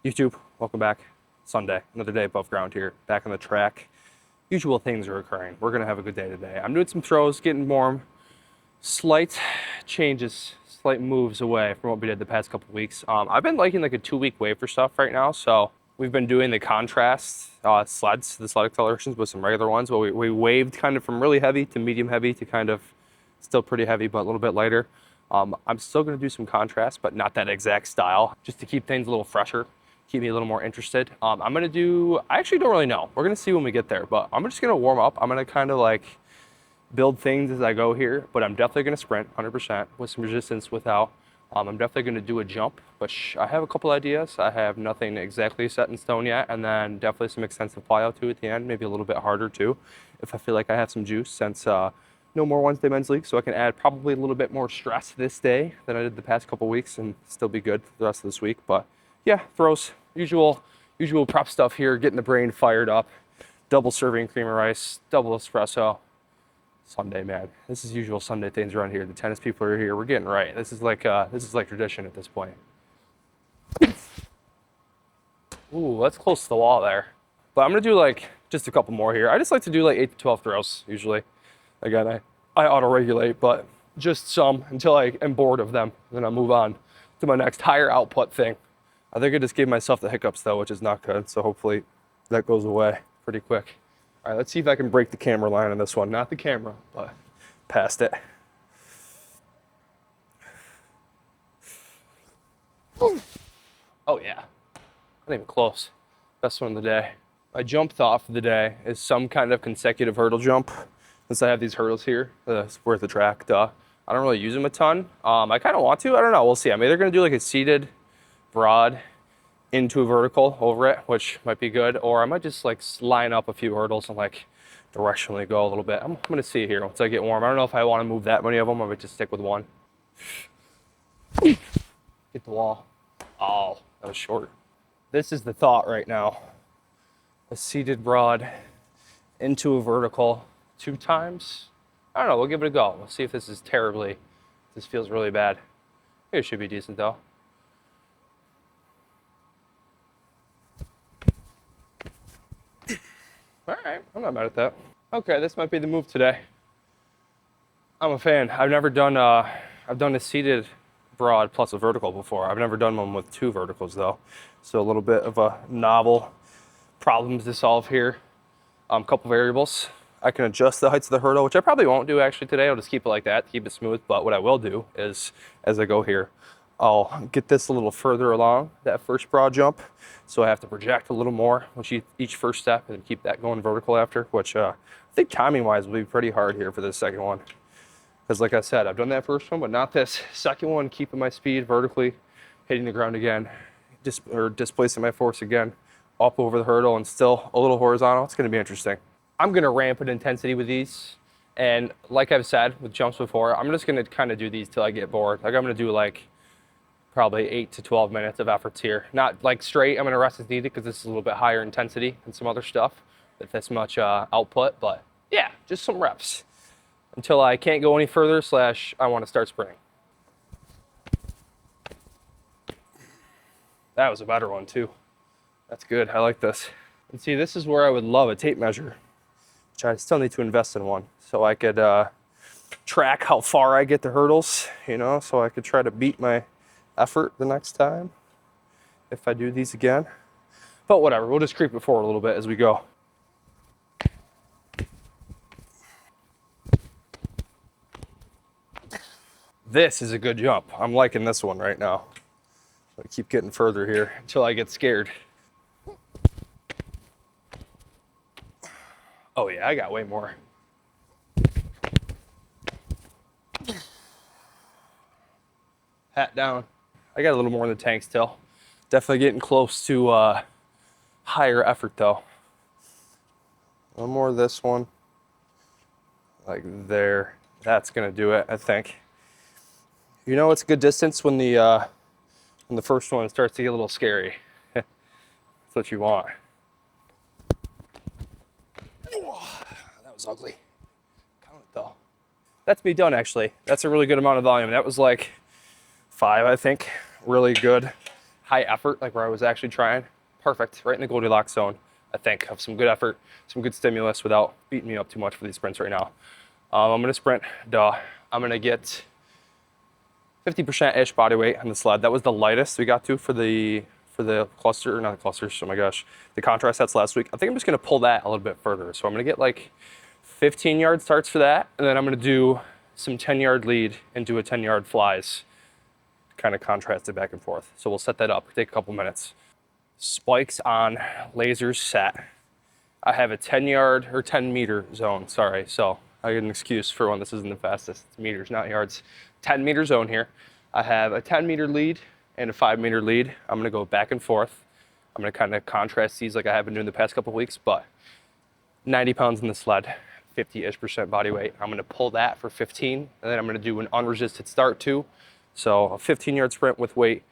YouTube, welcome back. Sunday, another day above ground here, back on the track. Usual things are occurring. We're gonna have a good day today. I'm doing some throws, getting warm. Slight changes, slight moves away from what we did the past couple weeks. I've been liking like a 2-week wave for stuff right now, so we've been doing the contrast sleds, the sled accelerations with some regular ones, but we waved kind of from really heavy to medium heavy to kind of still pretty heavy, but a little bit lighter. I'm still gonna do some contrast, but not that exact style, just to keep things a little fresher, keep me a little more interested. I actually don't really know. We're gonna see when we get there, but I'm just gonna warm up. I'm gonna kind of like build things as I go here, but I'm definitely gonna sprint 100% with some resistance without. I'm definitely gonna do a jump, but I have a couple ideas. I have nothing exactly set in stone yet, and then definitely some extensive plyo too at the end, maybe a little bit harder too, if I feel like I have some juice, since no more Wednesday men's league, so I can add probably a little bit more stress this day than I did the past couple weeks and still be good for the rest of this week. But yeah, throws, usual prep stuff here, getting the brain fired up. Double serving cream of rice, double espresso. Sunday, man. This is usual Sunday things around here. The tennis people are here. We're getting right. This is like tradition at this point. Ooh, that's close to the wall there. But I'm gonna do like just a couple more here. I just like to do like 8 to 12 throws usually. Again, I auto-regulate, but just some until I am bored of them. Then I'll move on to my next higher output thing. I think I just gave myself the hiccups though, which is not good. So hopefully that goes away pretty quick. All right, let's see if I can break the camera line on this one. Not the camera, but past it. Oh yeah, not even close. Best one of the day. My jump thought for the day is some kind of consecutive hurdle jump. Since I have these hurdles here, it's worth the track, duh. I don't really use them a ton. I kind of want to, I don't know, we'll see. I'm either gonna do like a seated broad into a vertical over it, which might be good, or I might just like line up a few hurdles and like directionally go a little bit. I'm gonna see here once I get warm. I don't know if I wanna move that many of them, I might just stick with one. Hit the wall. Oh, that was short. This is the thought right now. A seated broad into a vertical 2 times. I don't know, we'll give it a go. We'll see if this feels really bad. Maybe it should be decent though. All right, I'm not mad at that. Okay, this might be the move today. I'm a fan. I've done a seated broad plus a vertical before. I've never done one with 2 verticals though. So a little bit of a novel problems to solve here. Couple variables. I can adjust the heights of the hurdle, which I probably won't do actually today. I'll just keep it like that, keep it smooth. But what I will do is, as I go here, I'll get this a little further along that first broad jump. So I have to project a little more with each first step and keep that going vertical after, which I think timing wise will be pretty hard here for this second one. Because like I said, I've done that first one, but not this second one, keeping my speed vertically, hitting the ground again, displacing my force again, up over the hurdle and still a little horizontal. It's gonna be interesting. I'm gonna ramp in intensity with these. And like I've said with jumps before, I'm just gonna kind of do these till I get bored. Like I'm gonna do like probably 8 to 12 minutes of efforts here. Not like straight, I'm gonna rest as needed because this is a little bit higher intensity than some other stuff with this much output. But yeah, just some reps until I can't go any further / I wanna start sprinting. That was a better one too. That's good, I like this. And see, this is where I would love a tape measure, which I still need to invest in one, so I could track how far I get the hurdles, you know, so I could try to beat my effort the next time if I do these again. But whatever, we'll just creep it forward a little bit as we go. This is a good jump. I'm liking this one right now. I keep getting further here until I get scared. Oh yeah, I got way more. Hat down. I got a little more in the tank still. Definitely getting close to higher effort though. One more of this one. Like there. That's gonna do it, I think. You know, it's a good distance when the first one starts to get a little scary. That's what you want. That was ugly. Count it though. That's me done actually. That's a really good amount of volume. That was like 5, I think. Really good high effort, like where I was actually trying. Perfect, right in the Goldilocks zone, I think, of some good effort, some good stimulus without beating me up too much for these sprints right now. I'm gonna sprint, I'm gonna get 50%-ish body weight on the sled. That was the lightest we got to for the cluster, or not the clusters, oh my gosh, the contrast sets last week. I think I'm just gonna pull that a little bit further. So I'm gonna get like 15-yard starts for that, and then I'm gonna do some 10-yard lead and do a 10-yard flies, kind of contrast it back and forth. So we'll set that up, take a couple minutes. Spikes on, lasers set. I have a 10-yard or 10-meter zone, sorry. So I get an excuse for when this isn't the fastest. It's meters, not yards. 10-meter zone here. I have a 10-meter lead and a 5-meter lead. I'm gonna go back and forth. I'm gonna kind of contrast these like I have been doing the past couple weeks, but 90 pounds in the sled, 50-ish% body weight. I'm gonna pull that for 15, and then I'm gonna do an unresisted start too. So a 15-yard sprint with weight,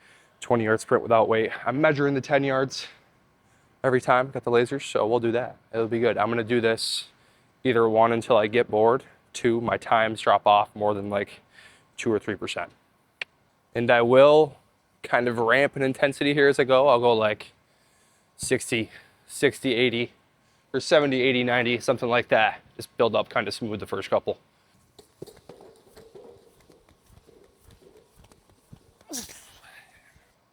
20-yard sprint without weight. I'm measuring the 10 yards every time, got the lasers, so we'll do that. It'll be good. I'm gonna do this either 1 until I get bored, 2, my times drop off more than like 2 or 3%. And I will kind of ramp in intensity here as I go. I'll go like 60, 80, or 70, 80, 90, something like that. Just build up kind of smooth the first couple.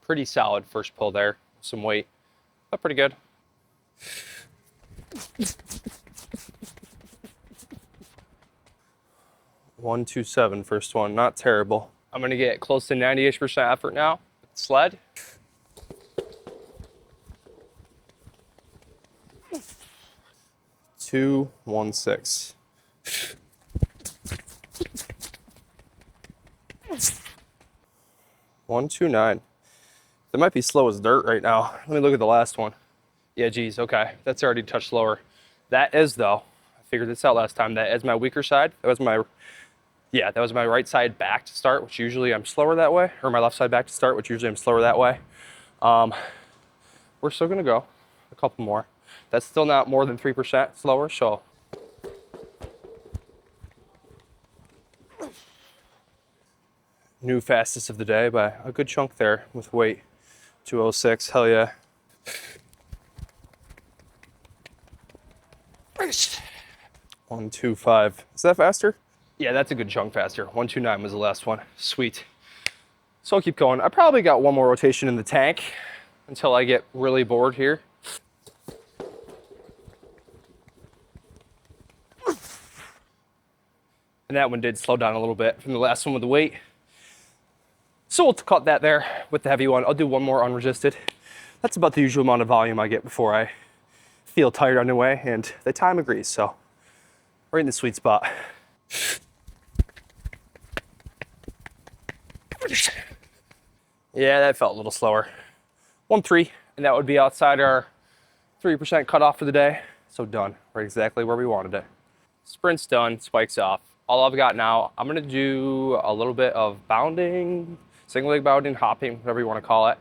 Pretty solid first pull there, some weight, but pretty good. One, 2, 7, first one, not terrible. I'm gonna get close to 90-ish% effort now with the sled. Two, 1, 6. 1, 2, 9. That might be slow as dirt right now. Let me look at the last one. Yeah, geez, okay, that's already touched slower. That is though, I figured this out last time, that is my weaker side. That was my right side back to start, which usually I'm slower that way, or my left side back to start, which usually I'm slower that way. We're still gonna go a couple more. That's still not more than 3% slower, so. New fastest of the day by a good chunk there with weight. 206, hell yeah. One, 2, 5. Is that faster? Yeah, that's a good chunk faster. 1, 2, 9 was the last one. Sweet. So I'll keep going. I probably got one more rotation in the tank until I get really bored here. And that one did slow down a little bit from the last one with the weight. So we'll cut that there with the heavy one. I'll do one more unresisted. That's about the usual amount of volume I get before I feel tired on the way, and the time agrees, so right in the sweet spot. Yeah, that felt a little slower. 1, 3, and that would be outside our 3% cutoff for the day. So done, right exactly where we wanted it. Sprint's done, spikes off. All I've got now, I'm gonna do a little bit of bounding, single leg bounding, hopping, whatever you wanna call it.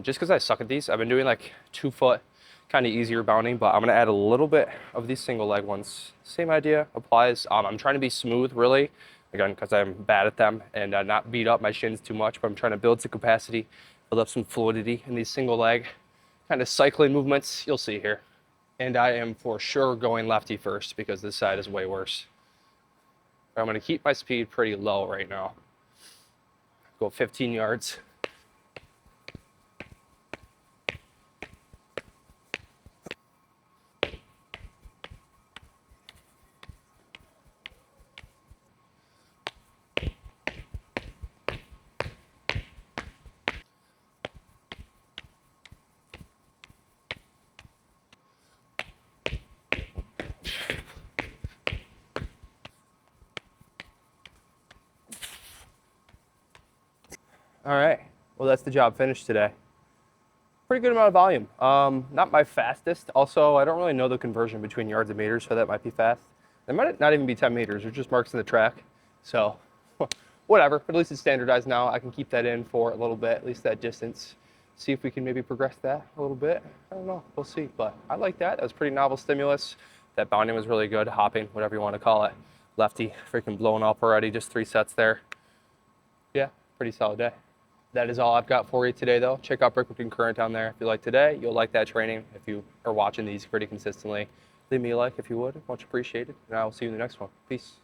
Just because I suck at these, I've been doing like 2 foot, kind of easier bounding, but I'm gonna add a little bit of these single leg ones. Same idea applies. I'm trying to be smooth, really, again, because I'm bad at them, and not beat up my shins too much, but I'm trying to build some capacity, build up some fluidity in these single leg kind of cycling movements. You'll see here. And I am for sure going lefty first because this side is way worse. I'm gonna keep my speed pretty low right now. Go 15 yards. All right, well, that's the job finished today. Pretty good amount of volume. Not my fastest. Also, I don't really know the conversion between yards and meters, so that might be fast. It might not even be 10 meters. They're just marks in the track. So whatever, but at least it's standardized now. I can keep that in for a little bit, at least that distance. See if we can maybe progress that a little bit. I don't know, we'll see, but I like that. That was pretty novel stimulus. That bounding was really good, hopping, whatever you want to call it. Lefty, freaking blowing up already, just 3 sets there. Yeah, pretty solid day. That is all I've got for you today, though. Check out Brickwork and Current down there. If you like today, you'll like that training. If you are watching these pretty consistently, leave me a like if you would. Much appreciated. And I will see you in the next one. Peace.